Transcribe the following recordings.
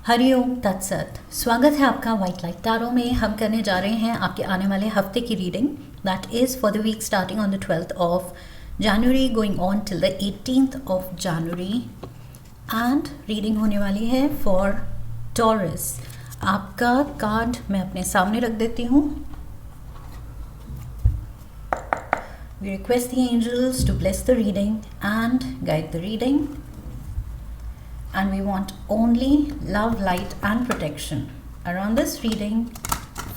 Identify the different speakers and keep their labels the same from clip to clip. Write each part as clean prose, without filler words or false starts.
Speaker 1: हरिओम तत्सत। स्वागत है आपका वाइट लाइट टैरो में। हम करने जा रहे हैं आपके आने वाले हफ्ते की reading that is for the week starting on the 12th of January going on till the 18th of January. And reading होने वाली है फॉर टॉरस। आपका कार्ड मैं अपने सामने रख देती हूँ। We request the angels to bless the reading and guide the reading. And we want only love, light and protection around this reading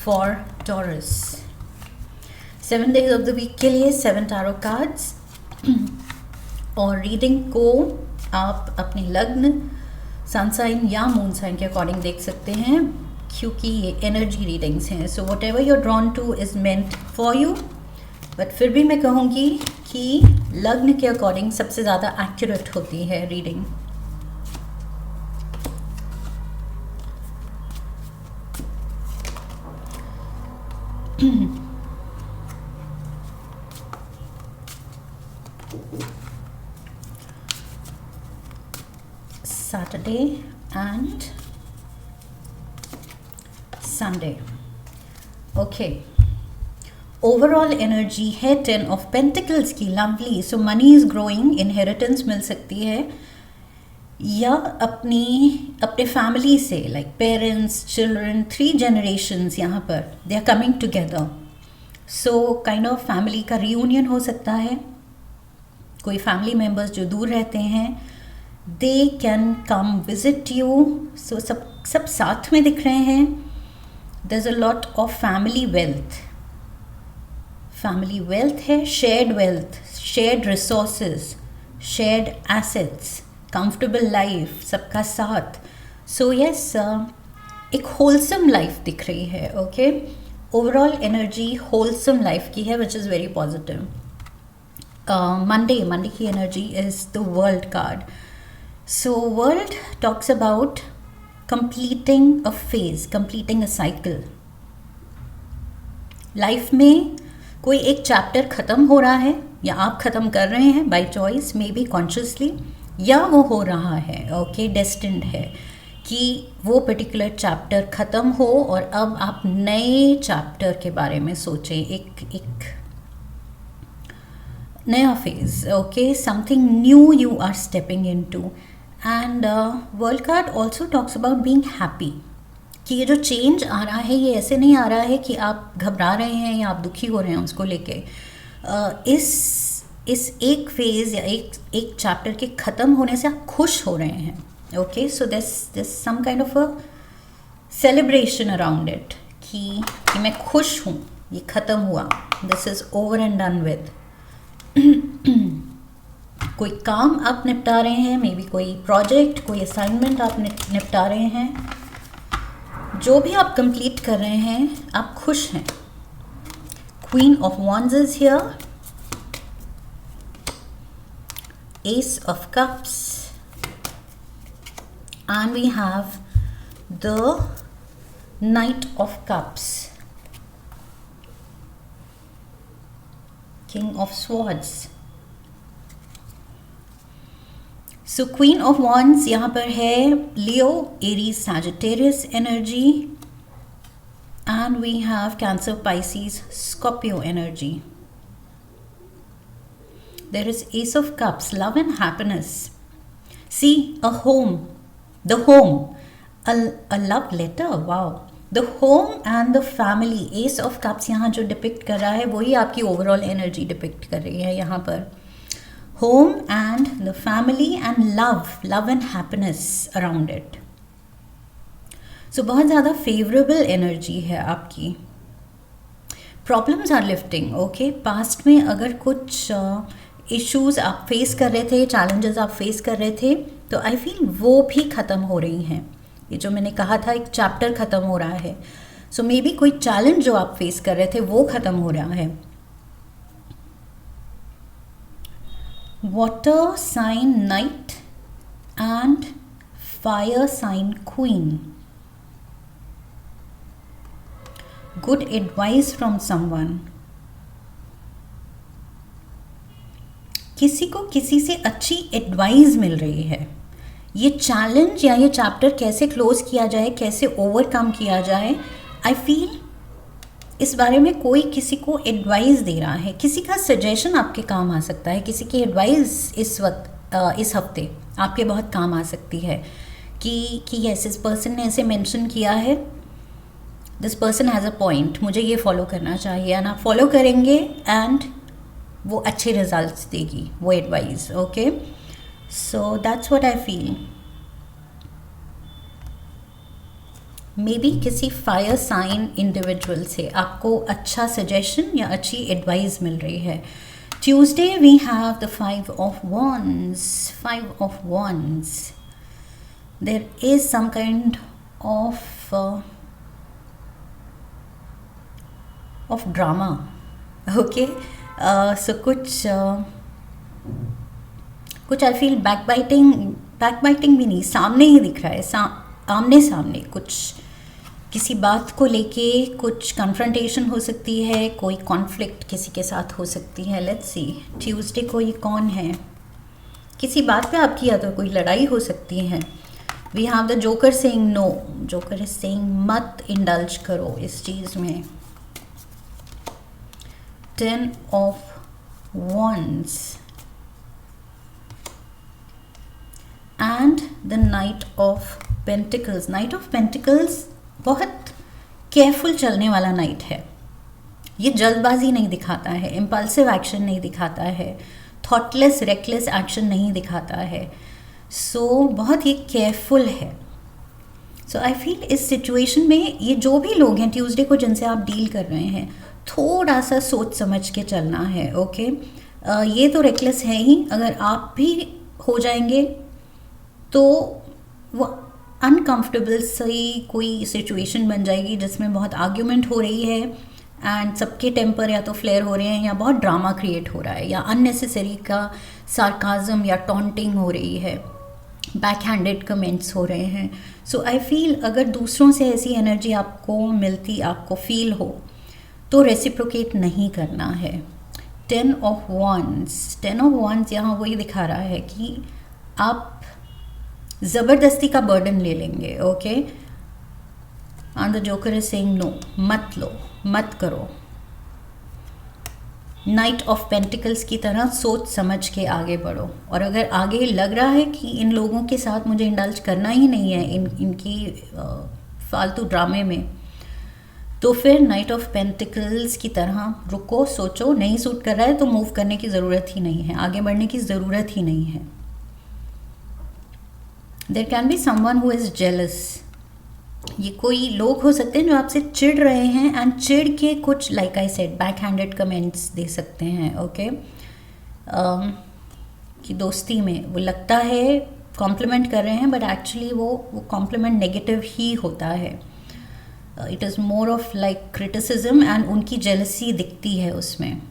Speaker 1: for Taurus. 7 days of the week के लिए 7 tarot cards और reading को आप अपने लग्न, sun sign या moon sign के according देख सकते हैं क्योंकि ये एनर्जी रीडिंग्स हैं। So whatever you are drawn to is meant for you, but फिर भी मैं कहूँगी कि लग्न के अकॉर्डिंग सबसे ज़्यादा एक्यूरेट होती है reading. Saturday and Sunday. Okay. Overall energy है 10 ऑफ पेंटिकल्स की, lovely. So money is growing, inheritance मिल सकती है या अपने फैमिली से, लाइक पेरेंट्स, चिल्ड्रन, 3 जनरेशन्स यहाँ पर they are coming together. So kind of family का रियूनियन हो सकता है। कोई फैमिली मेम्बर्स जो दूर रहते हैं they can come visit you. So सब साथ में दिख रहे हैं। There is a lot of family wealth है, shared wealth, shared resources, shared assets, comfortable life, सबका साथ। सो यस, एक होलसम लाइफ दिख रही है। Okay, overall energy wholesome life की है which is very positive. Monday की energy is the world card. So world talks about completing a phase, completing a cycle. Life में कोई एक चैप्टर ख़त्म हो रहा है या आप ख़त्म कर रहे हैं by choice, may be consciously, या वो हो रहा है ओके डेस्टिन्ड है कि वो पर्टिकुलर चैप्टर ख़त्म हो और अब आप नए चैप्टर के बारे में सोचें, एक नया phase. Okay, something new you are stepping into. And world card also talks about being happy, कि ये जो चेंज आ रहा है ये ऐसे नहीं आ रहा है कि आप घबरा रहे हैं या आप दुखी हो रहे हैं उसको लेके। इस एक फेज़ या एक चैप्टर के ख़त्म होने से आप खुश हो रहे हैं। Okay, so this some kind of a celebration around it कि मैं खुश हूँ, ये ख़त्म हुआ, this is over and done with. कोई काम आप निपटा रहे हैं, मे बी कोई प्रोजेक्ट, कोई असाइनमेंट आप निपटा रहे हैं, जो भी आप कंप्लीट कर रहे हैं आप खुश हैं। Queen of wands is here, Ace of Cups, and we have the Knight of Cups, King of Swords. So Queen of Wands यहाँ पर है Leo, Aries, Sagittarius energy, and we have Cancer, Pisces, Scorpio energy. There is Ace of Cups, love and happiness. See, a home, the home, a love letter, wow. The home and the family. Ace of Cups यहाँ जो depict कर रहा है वही आपकी overall energy depict कर रही है यहाँ पर। Home and the family and love and happiness around it. So बहुत ज़्यादा फेवरेबल एनर्जी है आपकी। Problems are lifting. Okay, past में अगर कुछ इश्यूज़ आप फेस कर रहे थे, चैलेंजेस आप फेस कर रहे थे, तो आई फील वो भी ख़त्म हो रही हैं। ये जो मैंने कहा था एक चैप्टर ख़त्म हो रहा है, सो मे बी कोई चैलेंज जो आप फेस कर रहे थे वो ख़त्म हो रहा है। Water sign knight and fire sign queen. Good advice from someone. किसी को किसी से अच्छी एडवाइस मिल रही है ये चैलेंज या ये चैप्टर कैसे क्लोज किया जाए, कैसे ओवरकम किया जाए, आई फील इस बारे में कोई किसी को एडवाइस दे रहा है, किसी का सजेशन आपके काम आ सकता है, किसी की एडवाइस इस वक्त इस हफ्ते आपके बहुत काम आ सकती है कि यस, इस पर्सन ने ऐसे मेंशन किया है, this person has a point, मुझे ये फॉलो करना चाहिए, एंड आप फॉलो करेंगे एंड वो अच्छे रिजल्ट्स देगी वो advice. Okay, so that's what I feel. May be किसी फायर साइन इंडिविजुअल से आपको अच्छा सजेशन या अच्छी एडवाइस मिल रही है. Tuesday we have the 5 of Wands. 5 of Wands. There is some kind of drama. Okay, so कुछ I feel backbiting भी नहीं, सामने ही दिख रहा है, आमने सामने कुछ किसी बात को लेके कुछ कन्फ्रंटेशन हो सकती है, कोई कॉन्फ्लिक्ट किसी के साथ हो सकती है. लेट्स सी ट्यूसडे को ये कौन है, किसी बात पे आपकी या तो कोई लड़ाई हो सकती है. We have the joker saying no, joker is saying मत इंडल्ज करो इस चीज़ में. 10 of wands and the knight of pentacles. Knight of pentacles बहुत केयरफुल चलने वाला नाइट है. ये जल्दबाजी नहीं दिखाता है, इम्पल्सिव एक्शन नहीं दिखाता है, थॉटलेस रेकलेस एक्शन नहीं दिखाता है. सो बहुत ही केयरफुल है. सो आई फील इस सिचुएशन में ये जो भी लोग हैं ट्यूसडे को जिनसे आप डील कर रहे हैं, थोड़ा सा सोच समझ के चलना है. ओके, ये तो रेकलेस है ही, अगर आप भी हो जाएंगे तो वो अनकंफर्टेबल सी कोई सिचुएशन बन जाएगी जिसमें बहुत आर्ग्यूमेंट हो रही है एंड सबके टेम्पर या तो फ्लेयर हो रहे हैं या बहुत ड्रामा क्रिएट हो रहा है या अननेसेसरी का सार्काज़म या टॉन्टिंग हो रही है, बैक हैंडेड कमेंट्स हो रहे हैं. सो आई फील अगर दूसरों से ऐसी एनर्जी आपको मिलती, आपको फील हो, तो रेसिप्रोकेट नहीं करना है. 10 ऑफ wands यहाँ वही दिखा रहा है कि आप ज़बरदस्ती का बर्डन ले लेंगे. Okay, and the joker is saying no, मत लो, मत करो. नाइट ऑफ पेंटिकल्स की तरह सोच समझ के आगे बढ़ो. और अगर आगे लग रहा है कि इन लोगों के साथ मुझे इंडल्ज करना ही नहीं है इनकी फालतू ड्रामे में, तो फिर नाइट ऑफ पेंटिकल्स की तरह रुको, सोचो, नहीं सूट कर रहा है तो मूव करने की ज़रूरत ही नहीं है, आगे बढ़ने की ज़रूरत ही नहीं है. There can be someone who is jealous. ये कोई लोग हो सकते हैं जो आपसे चिढ़ रहे हैं एंड चिढ़ के कुछ like I said back handed comments दे सकते हैं. ओके, कि दोस्ती में वो लगता है कॉम्प्लीमेंट कर रहे हैं बट एक्चुअली वो कॉम्प्लीमेंट नेगेटिव ही होता है. It is more of like criticism and उनकी जेलसी दिखती है उसमें.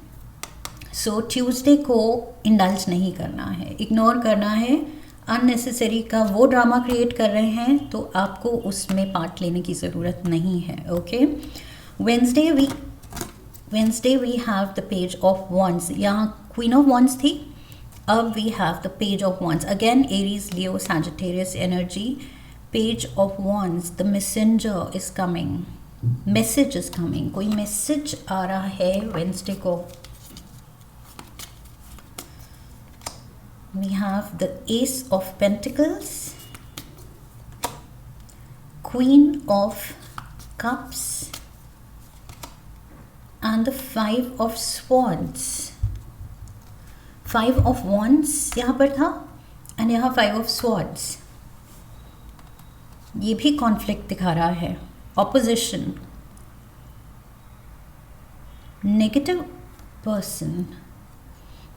Speaker 1: सो ट्यूसडे को इंडल्ज नहीं करना है, इग्नोर करना है. अननेसेसरी का वो ड्रामा क्रिएट कर रहे हैं तो आपको उसमें पार्ट लेने की ज़रूरत नहीं है. Okay, Wednesday we have the page of wands. यहाँ क्वीन ऑफ wands थी, अब we have the page of wands. Again Aries, Leo, Sagittarius energy. Page of wands, the messenger is coming, message is coming. कोई message आ रहा है Wednesday को. We have the Ace of Pentacles, Queen of Cups and the 5 of Swords. 5 of Wands यहाँ पर था and यहाँ 5 of Swords. ये भी कॉन्फ्लिक्ट दिखा रहा है, opposition, negative person.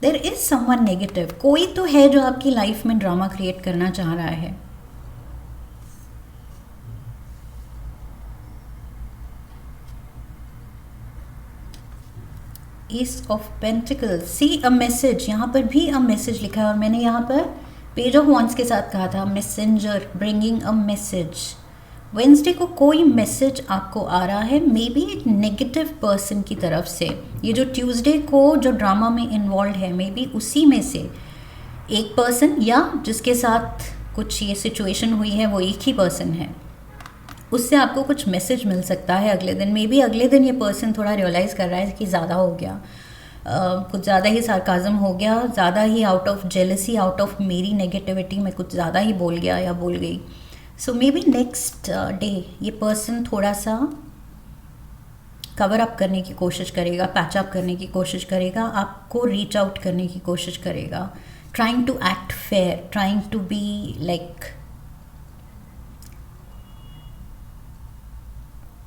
Speaker 1: There is someone negative, कोई तो है जो आपकी लाइफ में ड्रामा क्रिएट करना चाह रहा है. Ace of pentacles, see a message, यहाँ पर भी अ मैसेज लिखा है और मैंने यहाँ पर पेज ऑफ wands के साथ कहा था messenger, bringing a message. Wednesday को कोई मैसेज आपको आ रहा है, मे बी एक नेगेटिव पर्सन की तरफ से. ये जो ट्यूसडे को जो ड्रामा में इन्वॉल्व है, मे बी उसी में से एक पर्सन या जिसके साथ कुछ ये सिचुएशन हुई है वो एक ही पर्सन है, उससे आपको कुछ मैसेज मिल सकता है अगले दिन। मे बी अगले दिन ये पर्सन थोड़ा रियलाइज़ कर रहा है कि ज़्यादा हो गया, कुछ ज़्यादा ही सार्काज़म हो गया, ज़्यादा ही out of jealousy, out of मेरी नेगेटिविटी मैं कुछ ज़्यादा ही बोल गया या बोल गई। So maybe next day ये पर्सन थोड़ा सा कवर अप करने की कोशिश करेगा, पैच अप करने की कोशिश करेगा, आपको रीच आउट करने की कोशिश करेगा, trying to act fair, trying to be like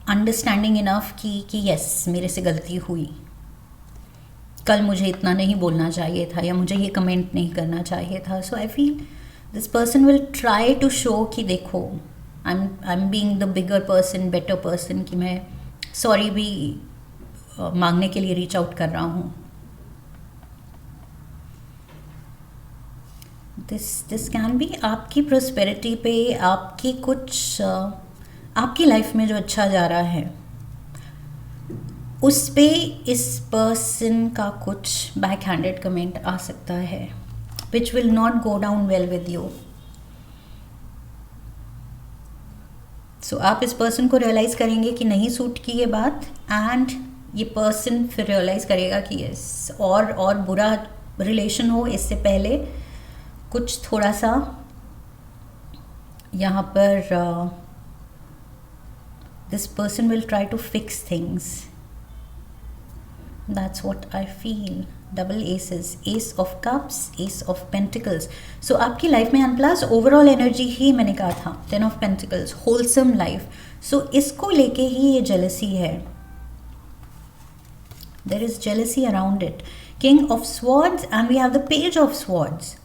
Speaker 1: understanding enough कि यस मेरे से गलती हुई, कल मुझे इतना नहीं बोलना चाहिए था या मुझे ये कमेंट नहीं करना चाहिए था। So I feel this person will try to show कि देखो I am being the bigger person, better person, कि मैं सॉरी भी मांगने के लिए रीच आउट कर रहा हूँ। दिस कैन बी आपकी प्रॉस्पेरिटी पे, आपकी कुछ आपकी लाइफ में जो अच्छा जा रहा है उस पे इस पर्सन का कुछ बैक हैंडेड कमेंट आ सकता है which will not go down well with you. सो आप इस पर्सन को रियलाइज़ करेंगे कि नहीं सूट की ये बात, एंड ये पर्सन फिर रियलाइज़ करेगा कि यस और बुरा रिलेशन हो इससे पहले कुछ थोड़ा सा यहाँ पर this person will try to fix things. That's what I feel. Double aces, ace of cups, ace of pentacles. So आपकी लाइफ में अनप्लस ओवरऑल एनर्जी ही मैंने कहा था, 10 of pentacles, wholesome life. So इसको लेके ही ये jealousy है. There is jealousy around it. King of swords and we have the page of swords.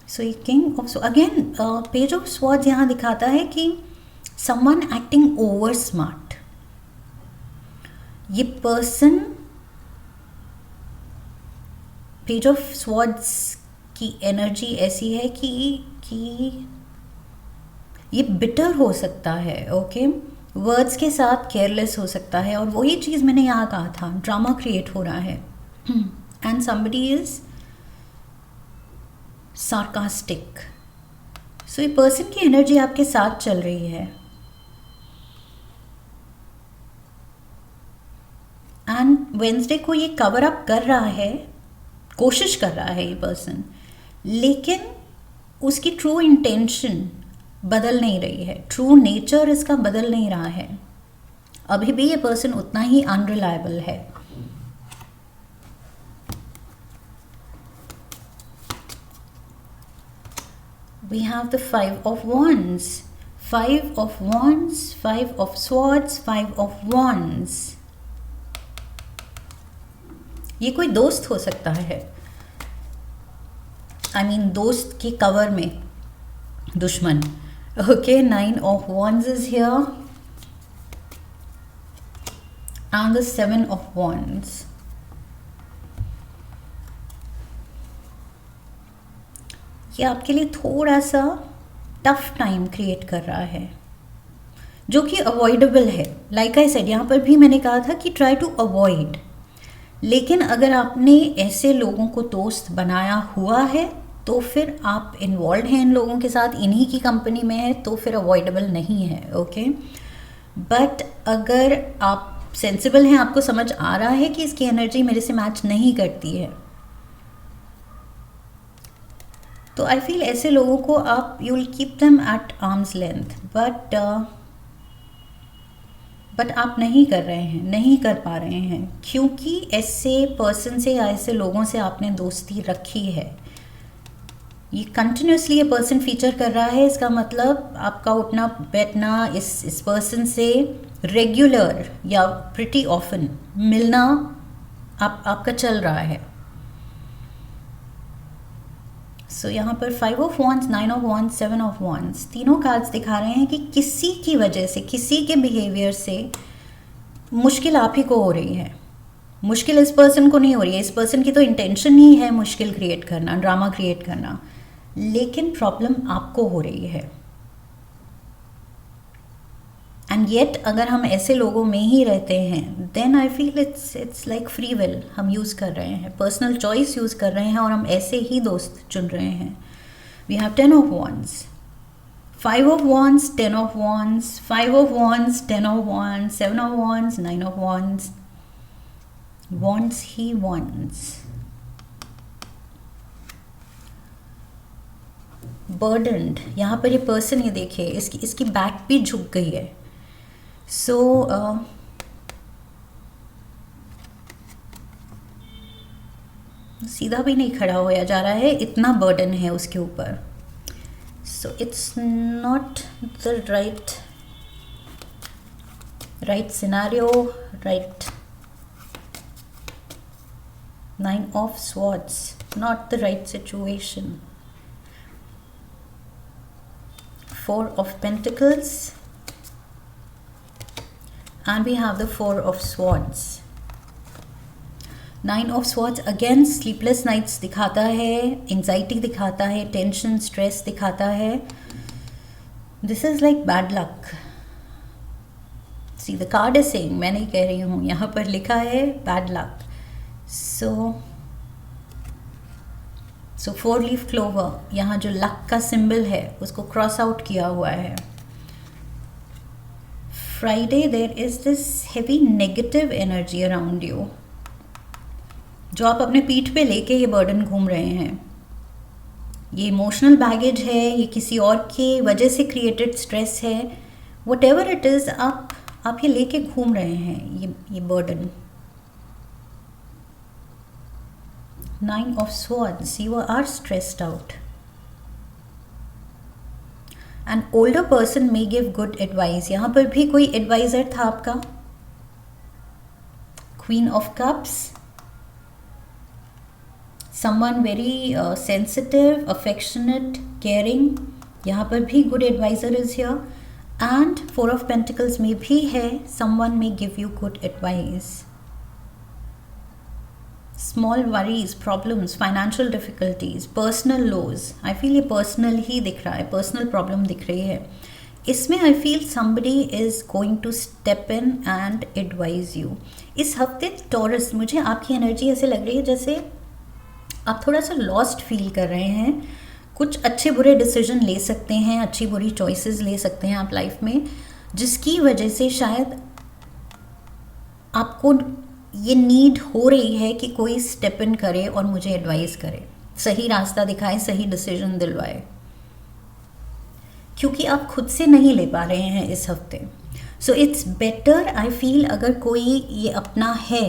Speaker 1: सो ये king of again page of swords यहाँ दिखाता है कि समवन एक्टिंग ओवर स्मार्ट। ये पर्सन पेज ऑफ स्वॉर्ड्स की एनर्जी ऐसी है कि ये बिटर हो सकता है, ओके, वर्ड्स के साथ केयरलेस हो सकता है, और वही चीज़ मैंने यहाँ कहा था, ड्रामा क्रिएट हो रहा है एंड समबडी इज सार्कास्टिक। सो ये पर्सन की एनर्जी आपके साथ चल रही है एंड वेंसडे को ये कवर अप कर रहा है, कोशिश कर रहा है ये पर्सन, लेकिन उसकी ट्रू इंटेंशन बदल नहीं रही है, ट्रू नेचर इसका बदल नहीं रहा है। अभी भी ये पर्सन उतना ही अनरिलायबल है। We have the Five of Wands, Five of Wands, Five of Swords, Five of Wands. ये कोई दोस्त हो सकता है, I mean दोस्त के कवर में दुश्मन। Okay, Nine of Wands is here and the Seven of Wands. ये आपके लिए थोड़ा सा टफ टाइम क्रिएट कर रहा है जो कि अवॉइडेबल है। लाइक आई सेड, यहाँ पर भी मैंने कहा था कि ट्राई टू अवॉइड, लेकिन अगर आपने ऐसे लोगों को दोस्त बनाया हुआ है तो फिर आप इन्वॉल्व हैं इन लोगों के साथ, इन्हीं की कंपनी में है, तो फिर अवॉइडेबल नहीं है, ओके। बट अगर आप सेंसिबल हैं, आपको समझ आ रहा है कि इसकी एनर्जी मेरे से मैच नहीं करती है, तो आई फील ऐसे लोगों को आप you will keep them at arms length, but आप नहीं कर रहे हैं, नहीं कर पा रहे हैं, क्योंकि ऐसे पर्सन से या ऐसे लोगों से आपने दोस्ती रखी है। ये कंटिन्यूसली ये पर्सन फीचर कर रहा है, इसका मतलब आपका उठना बैठना इस पर्सन से रेगुलर या प्रिटी ऑफन मिलना आपका चल रहा है। सो यहाँ पर 5 of Wands, 9 of Wands, 7 of Wands, तीनों कार्ड्स दिखा रहे हैं कि किसी की वजह से, किसी के बिहेवियर से मुश्किल आप ही को हो रही है। मुश्किल इस पर्सन को नहीं हो रही है, इस पर्सन की तो इंटेंशन ही है मुश्किल क्रिएट करना, ड्रामा क्रिएट करना, लेकिन प्रॉब्लम आपको हो रही है। एंड येट अगर हम ऐसे लोगों में ही रहते हैं, then I feel it's like free will हम यूज़ कर रहे हैं, पर्सनल चॉइस यूज़ कर रहे हैं और हम ऐसे ही दोस्त चुन रहे हैं. We have 10 of wands, 5 of wands, 10 of wands, 5 of wands, 10 of wands, 7 of wands, 9 of wands. Wands he wants. Burdened, यहाँ पर ये पर्सन, ये देखिए इसकी बैक भी झुक गई है. सो सीधा भी नहीं खड़ा होया जा रहा है, इतना बर्डन है उसके ऊपर. So it's not the right scenario, right. 9 of swords, not the right situation. 4 of pentacles, and we have the 4 of swords. 9 of swords again sleepless nights दिखाता है, anxiety दिखाता है, tension, stress दिखाता है. This is like bad luck. See the card is saying, मैं नहीं कह रही हूँ, यहाँ पर लिखा है bad luck. So 4 leaf clover, यहाँ जो लक का सिंबल है उसको क्रॉस आउट किया हुआ है. Friday, there is this heavy negative energy around you, जो आप अपने पीठ पे लेके ये बर्डन घूम रहे हैं. ये इमोशनल बैगेज है, ये किसी और की वजह से क्रिएटेड स्ट्रेस है, वट एवर इट इज़, आप ये लेके घूम रहे हैं ये burden. 9 of swords, you are stressed out. An older person may give good advice. यहाँ पर भी कोई एडवाइजर था आपका. Queen of cups, someone very sensitive, affectionate, caring. यहाँ पर भी good advisor is here. And 4 of pentacles में भी है, someone may give you good advice. Small worries, problems, financial difficulties, personal lows. I feel ये personal ही दिख रहा है, पर्सनल प्रॉब्लम दिख रही है इसमें. I feel somebody is going to step in and advise you. इस हफ्ते टॉरस, मुझे आपकी एनर्जी ऐसे लग रही है जैसे आप थोड़ा सा लॉस्ट फील कर रहे हैं. कुछ अच्छे बुरे डिसीजन ले सकते हैं, अच्छी बुरी चॉइसेस ले सकते हैं आप लाइफ में, जिसकी वजह से शायद आपको ये नीड हो रही है कि कोई स्टेप इन करे और मुझे एडवाइस करे, सही रास्ता दिखाए, सही डिसीजन दिलवाए, क्योंकि आप खुद से नहीं ले पा रहे हैं इस हफ्ते. So it's better, I feel, अगर कोई ये अपना है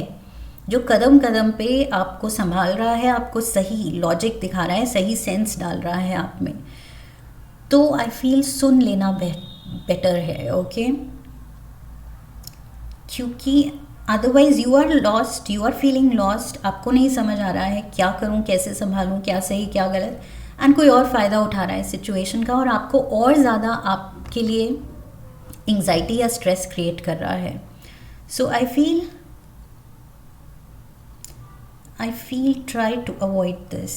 Speaker 1: जो कदम कदम पे आपको संभाल रहा है, आपको सही लॉजिक दिखा रहा है, सही सेंस डाल रहा है आप में, तो आई फील सुन लेना बेटर है. ओके, क्योंकि otherwise you are lost, you are feeling lost. आपको नहीं समझ आ रहा है क्या करूं, कैसे संभालूं, क्या सही क्या गलत, एंड कोई और फ़ायदा उठा रहा है सिचुएशन का और आपको और ज़्यादा आपके लिए एंग्जाइटी या स्ट्रेस क्रिएट कर रहा है. So I feel try to avoid this.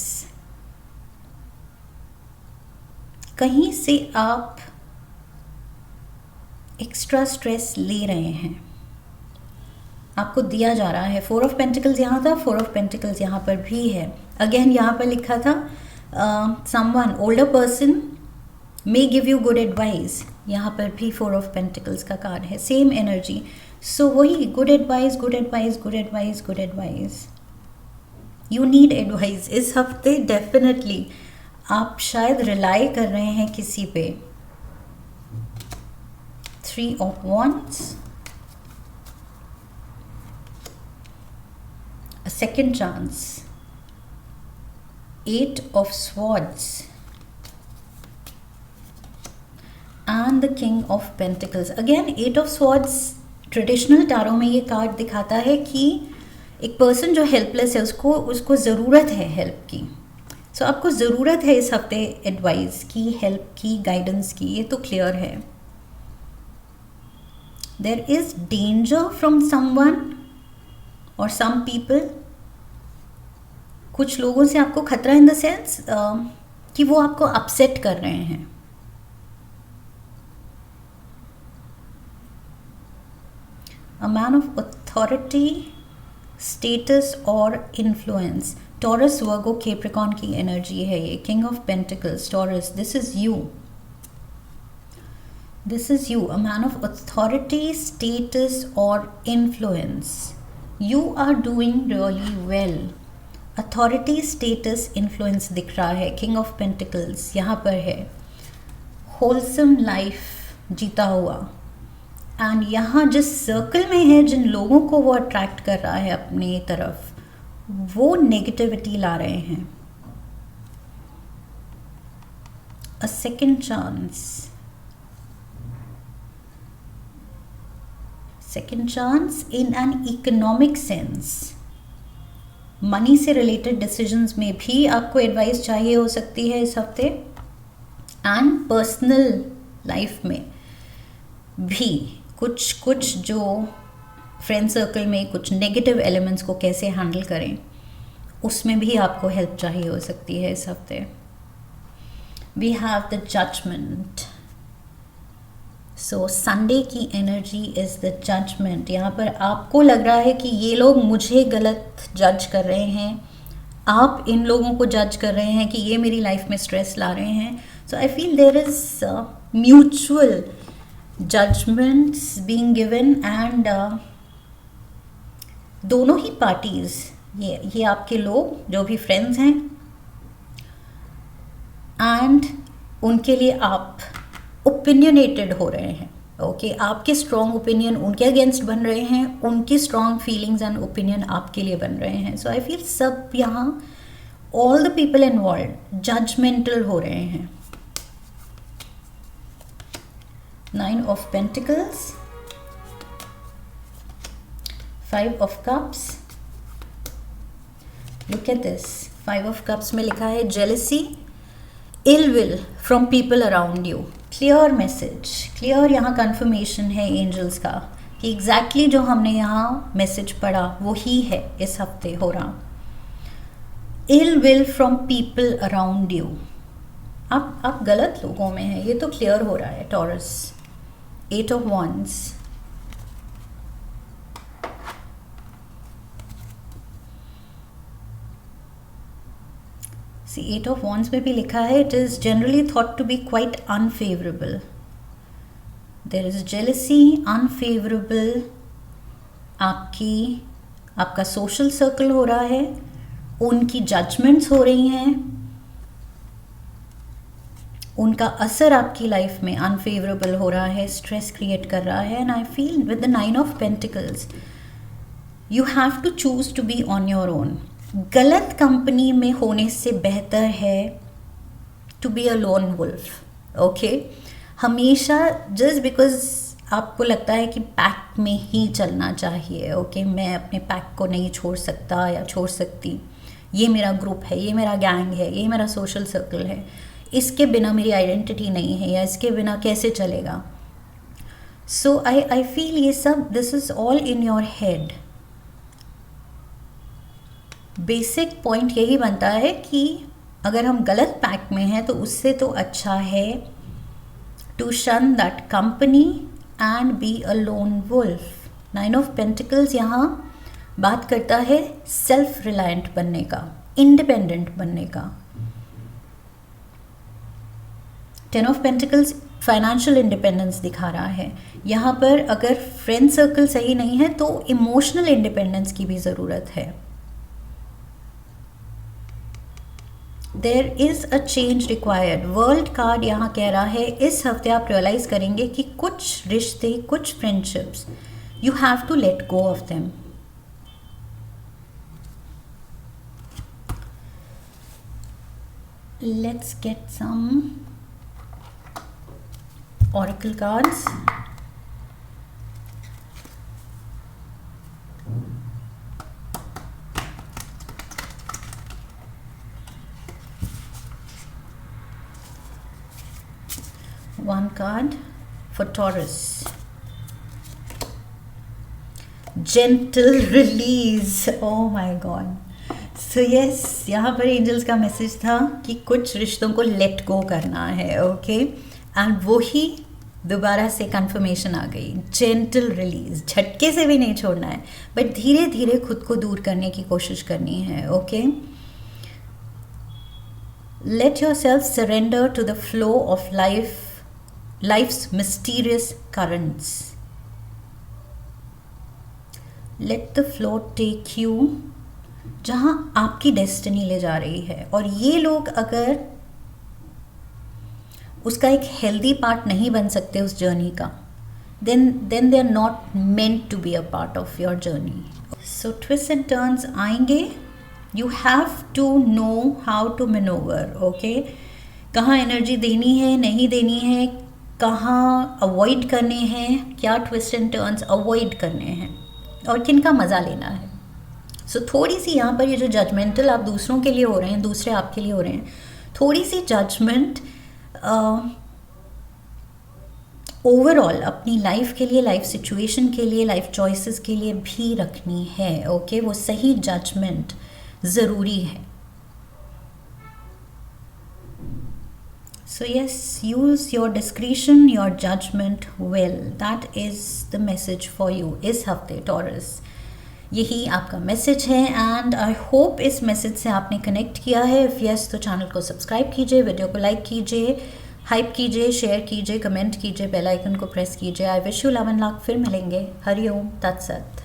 Speaker 1: कहीं से आप एक्स्ट्रा स्ट्रेस ले रहे हैं, आपको दिया जा रहा है. 4 ऑफ पेंटिकल्स यहाँ था, 4 ऑफ पेंटिकल्स यहाँ पर भी है. अगेन यहाँ पर लिखा था someone older person may give you good advice. यहाँ पर भी 4 ऑफ पेंटिकल्स का कार्ड है, सेम एनर्जी. सो वही good advice, good advice, good advice, good advice. You need advice इस हफ्ते डेफिनेटली. आप शायद रिलाई कर रहे हैं किसी पे. 3 of wands, a second chance, 8 of swords, and the king of pentacles. again 8 of swords traditional tarot में ये कार्ड दिखाता है कि एक पर्सन जो हेल्पलेस है उसको ज़रूरत है हेल्प की. सो आपको ज़रूरत है इस हफ्ते एडवाइस की, हेल्प की, गाइडेंस की, ये तो क्लियर है. There is danger from someone और सम पीपल. कुछ लोगों से आपको खतरा इन द सेंस कि वो आपको अपसेट कर रहे हैं. A man of authority, status और इन्फ्लुएंस। टॉरस वर्गो कैप्रिकॉर्न की एनर्जी है ये। King of pentacles, Taurus, this is you, this is you, a man of authority, status और influence. You are doing really well. Authority, status, influence दिख रहा है। King of pentacles यहाँ पर है। होलसम लाइफ जीता हुआ, एंड यहाँ जिस सर्कल में है, जिन लोगों को वो अट्रैक्ट कर रहा है अपनी तरफ, वो नेगेटिविटी ला रहे हैं। A second chance, second chance in an economic sense. Money से रिलेटेड डिसीजंस में भी आपको एडवाइस चाहिए हो सकती है इस हफ्ते, एंड पर्सनल लाइफ में भी कुछ कुछ जो फ्रेंड सर्कल में कुछ नेगेटिव एलिमेंट्स को कैसे हैंडल करें, उसमें भी आपको हेल्प चाहिए हो सकती है इस हफ्ते। We have the judgement. So Sunday की एनर्जी इज द जजमेंट। यहाँ पर आपको लग रहा है कि ये लोग मुझे गलत जज कर रहे हैं, आप इन लोगों को जज कर रहे हैं कि ये मेरी लाइफ में स्ट्रेस ला रहे हैं। So I feel there is mutual judgements being given, and दोनों ही पार्टीज, ये आपके लोग जो भी फ्रेंड्स हैं, एंड उनके लिए आप ओपिनियनेटेड हो रहे हैं। ओके, आपके स्ट्रॉन्ग ओपिनियन उनके अगेंस्ट बन रहे हैं, उनकी स्ट्रॉन्ग फीलिंग्स एंड ओपिनियन आपके लिए बन रहे हैं। सो आई फील सब यहाँ all the people involve judgemental हो रहे हैं। 9 of pentacles, 5 of cups. Look at this, 5 of cups में लिखा है jealousy, ill will from people around you. Clear message, clear यहाँ कंफर्मेशन है एंजल्स का कि एग्जैक्टली जो हमने यहाँ मैसेज पढ़ा वो ही है इस हफ्ते हो रहा। Ill will from people around you, आप गलत लोगों में हैं, ये तो क्लियर हो रहा है। Taurus, 8 of wands, see 8 of wands में भी लिखा है it is generally thought to be quite unfavourable. There is jealousy, unfavourable. आपका सोशल सर्कल हो रहा है, उनकी जजमेंट्स हो रही हैं, उनका असर आपकी लाइफ में अनफेवरेबल हो रहा है, स्ट्रेस क्रिएट कर रहा है। And I feel with the 9 of pentacles you have to choose to be on your own. गलत कंपनी में होने से बेहतर है to be a lone wolf. Okay, हमेशा जस्ट बिकॉज आपको लगता है कि पैक में ही चलना चाहिए, ओके, मैं अपने पैक को नहीं छोड़ सकता या छोड़ सकती, ये मेरा ग्रुप है, ये मेरा गैंग है, ये मेरा सोशल सर्कल है, इसके बिना मेरी आइडेंटिटी नहीं है, या इसके बिना कैसे चलेगा। सो आई फील ये सब, this is all in your head. Basic point यही बनता है कि अगर हम गलत पैक में हैं तो उससे तो अच्छा है to shun that company and be a lone wolf. 9 of pentacles यहाँ बात करता है सेल्फ रिलायंट बनने का, इंडिपेंडेंट बनने का। 10 ऑफ पेंटिकल्स फाइनेंशियल इंडिपेंडेंस दिखा रहा है। यहाँ पर अगर फ्रेंड सर्कल सही नहीं है तो इमोशनल इंडिपेंडेंस की भी ज़रूरत है। There is a change required. World card यहाँ कह रहा है इस हफ्ते आप रियलाइज करेंगे कि कुछ रिश्ते, कुछ friendships, you have to let go of them. Let's get some oracle cards. One card for Taurus. Gentle release. Oh my God. So yes, यहाँ पर एंजल्स का मैसेज था कि कुछ रिश्तों को लेट गो करना है, ओके, एंड वो ही दोबारा से कंफर्मेशन आ गई, जेंटल रिलीज, झटके से भी नहीं छोड़ना है, बट धीरे धीरे खुद को दूर करने की कोशिश करनी है. Okay, let yourself surrender to the flow of life's mysterious currents. Let the flow take you जहाँ आपकी डेस्टिनी ले जा रही है. और ये लोग अगर उसका एक हेल्दी पार्ट नहीं बन सकते उस जर्नी का, then they are not meant to be a part of your journey. So twist and turns आएंगे, you have to know how to manoeuvre. Okay, कहाँ एनर्जी देनी है, नहीं देनी है, कहाँ अवॉइड करने हैं, क्या ट्विस्ट एंड टर्न्स अवॉइड करने हैं और किन का मज़ा लेना है. सो थोड़ी सी यहाँ पर ये जो जजमेंटल आप दूसरों के लिए हो रहे हैं, दूसरे आपके लिए हो रहे हैं, थोड़ी सी जजमेंट ओवरऑल अपनी लाइफ के लिए, लाइफ सिचुएशन के लिए, लाइफ चॉइसेस के लिए भी रखनी है. ओके, वो सही जजमेंट ज़रूरी है. So yes, use your discretion, your judgement well. That is the message for you इस हफ्ते टॉरस. यही आपका मैसेज है एंड आई होप इस मैसेज से आपने कनेक्ट किया है. इफ़ यस तो चैनल को सब्सक्राइब कीजिए, वीडियो को लाइक कीजिए, हाइप कीजिए, शेयर कीजिए, कमेंट कीजिए, बेल आइकन को प्रेस कीजिए. I wish you love and luck. फिर मिलेंगे. हरि ओम तत्सत.